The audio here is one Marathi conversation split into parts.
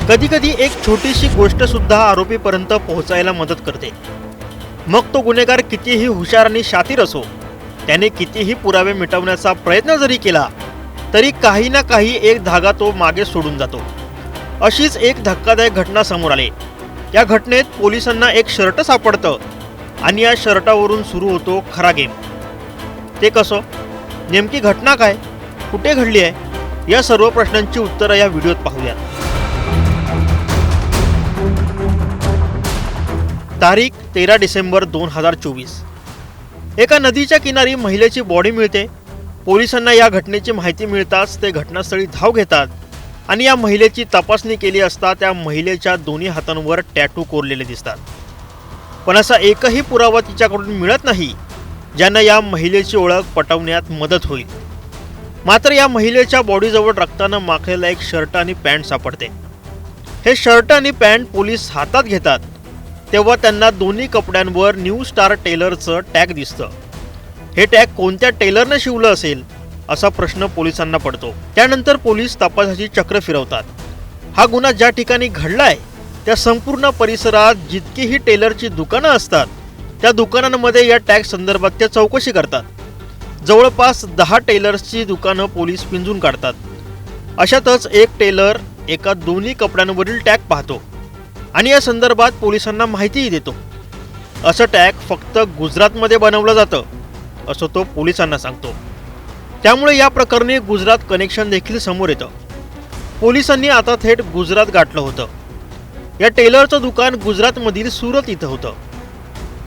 कधी कधी एक छोटीशी गोष्ट सुद्धा आरोपीपर्यंत पोहोचायला मदत करते। मग तो गुन्हेगार कितीही हुशार आणि शातीर असो, त्याने कितीही पुरावे मिटवण्याचा प्रयत्न जरी केला तरी काही ना काही एक धागा तो मागे सोडून जातो। अशीच एक धक्कादायक घटना समोर आली। या घटनेत पोलिसांना एक शर्ट सापडतं आणि या शर्टावरून सुरू होतो खरा गेम। ते कसं, नेमकी घटना काय, कुठे घडली आहे, या सर्व प्रश्नांची उत्तरं या व्हिडिओत पाहूयात। तारीख 13 डिसेंबर 2024। एका नदीच्या किनारी महिलेची बॉडी मिळते। पोलिसांना या घटनेची माहिती मिळताच ते घटनास्थळी धाव घेतात आणि या महिलेची तपासणी केली असता त्या महिलेच्या दोन्ही हातांवर टॅटू कोरलेले दिसतात। पण असा एकही पुरावा तिच्याकडून मिळत नाही ज्यानं या महिलेची ओळख पटवण्यात मदत होईल। मात्र या महिलेच्या बॉडीजवळ रक्तानं माखलेला एक शर्ट आणि पॅन्ट सापडते। हे शर्ट आणि पॅन्ट पोलीस हातात घेतात तेव्हा त्यांना दोन्ही कपड्यांवर न्यू स्टार टेलरचं टॅग दिसतं। हे टॅग कोणत्या टेलरने शिवलं असेल असा प्रश्न पोलिसांना पडतो। त्यानंतर पोलीस तपासाची चक्र फिरवतात। हा गुन्हा ज्या ठिकाणी घडलाय त्या संपूर्ण परिसरात जितकीही टेलरची दुकानं असतात त्या दुकानांमध्ये या टॅग संदर्भात ते चौकशी करतात। जवळपास 10 टेलर्सची दुकानं पोलीस पिंजून काढतात। अशातच एक टेलर एका दोन्ही कपड्यांवरील टॅग पाहतो आणि या संदर्भात पोलिसांना माहितीही देतो। असं टॅग फक्त गुजरातमध्ये बनवलं जातं असं तो पोलिसांना सांगतो। त्यामुळे या प्रकरणी गुजरात कनेक्शन देखील समोर येतं। पोलिसांनी आता थेट गुजरात गाठलं होतं। या टेलरचं दुकान गुजरातमधील सुरत इथं होतं।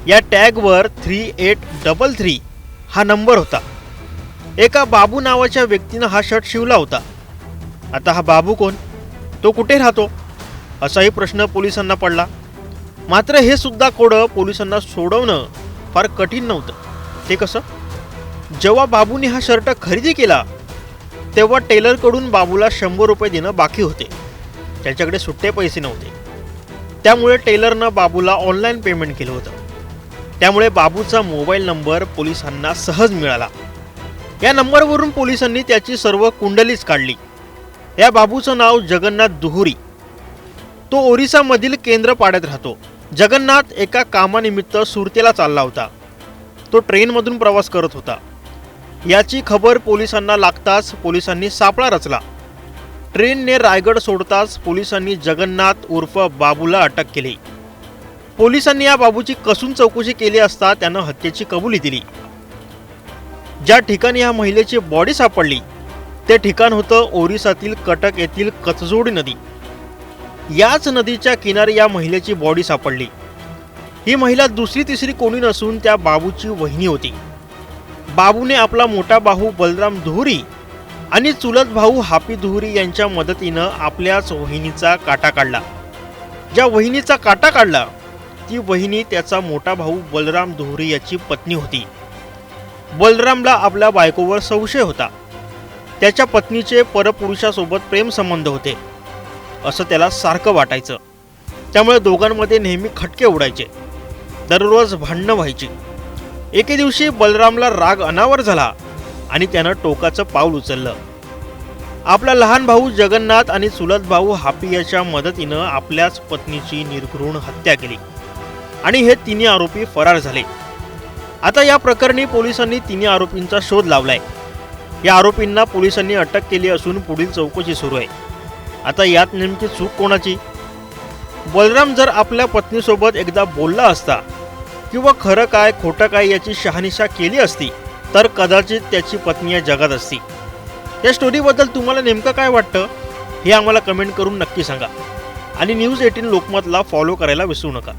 या टॅगवर 3833 हा नंबर होता। एका बाबू नावाच्या व्यक्तीनं हा शर्ट शिवला होता। आता हा बाबू कोण, तो कुठे राहतो, असाही प्रश्न पोलिसांना पडला। मात्र हे सुद्धा कोडं पोलिसांना सोडवणं फार कठीण नव्हतं। ते कसं, जेव्हा बाबूने हा शर्ट खरेदी केला तेव्हा टेलरकडून बाबूला 100 रुपये देणं बाकी होते। त्याच्याकडे सुट्टे पैसे नव्हते। त्यामुळे टेलरनं बाबूला ऑनलाईन पेमेंट केलं होतं। त्यामुळे बाबूचा मोबाईल नंबर पोलिसांना सहज मिळाला। या नंबरवरून पोलिसांनी त्याची सर्व कुंडलीच काढली। या बाबूचं नाव जगन्नाथ दुहुरी। तो ओरिसामधील केंद्रपाड्यात राहतो। जगन्नाथ एका कामानिमित्त सुरतेला चालला होता। तो ट्रेनमधून प्रवास करत होता। याची खबर पोलिसांना लागताच पोलिसांनी सापळा रचला। ट्रेनने रायगड सोडताच पोलिसांनी जगन्नाथ उर्फ बाबूला अटक केली। पोलिसांनी या बाबूची कसून चौकशी केली असता त्यानं हत्येची कबुली दिली। ज्या ठिकाणी या महिलेची बॉडी सापडली ते ठिकाण होतं ओरिसातील कटक येथील कचजोडी नदी। याच नदीच्या किनारी या महिलेची बॉडी सापडली। ही महिला दुसरी तिसरी कोणी नसून त्या बाबूची वहिनी होती। बाबूने आपला मोठा भाऊ बलराम दुहुरी आणि चुलत भाऊ हापी दुहुरी यांच्या मदतीनं आपल्याच वहिनीचा काटा काढला। ज्या वहिनीचा काटा काढला ती वहिनी त्याचा मोठा भाऊ बलराम दुहुरी याची पत्नी होती। बलरामला आपल्या बायकोवर संशय होता। त्याच्या पत्नीचे परपुरुषासोबत प्रेम संबंध होते असं त्याला सारखं वाटायचं। त्यामुळे दोघांमध्ये नेहमी खटके उडायचे, दररोज भांडणं व्हायची। एके दिवशी बलरामला राग अनावर झाला आणि त्यानं टोकाचं पाऊल उचललं। आपला लहान भाऊ जगन्नाथ आणि चुलत भाऊ हापी याच्या मदतीनं आपल्याच पत्नीची निर्घृण हत्या केली आणि हे तिन्ही आरोपी फरार झाले। आता या प्रकरणी पोलिसांनी तिन्ही आरोपींचा शोध लावलाय। या आरोपींना पोलिसांनी अटक केली असून पुढील चौकशी सुरू आहे। आता यात नेमकी चूक कोणाची? बलराम जर आपल्या पत्नीसोबत एकदा बोलला असता किंवा खरं काय खोटं काय याची शहानिशा केली असती तर कदाचित त्याची पत्नी या जगात असती। या स्टोरीबद्दल तुम्हाला नेमकं काय वाटतं हे आम्हाला कमेंट करून नक्की सांगा आणि न्यूज 18 लोकमतला फॉलो करायला विसरू नका।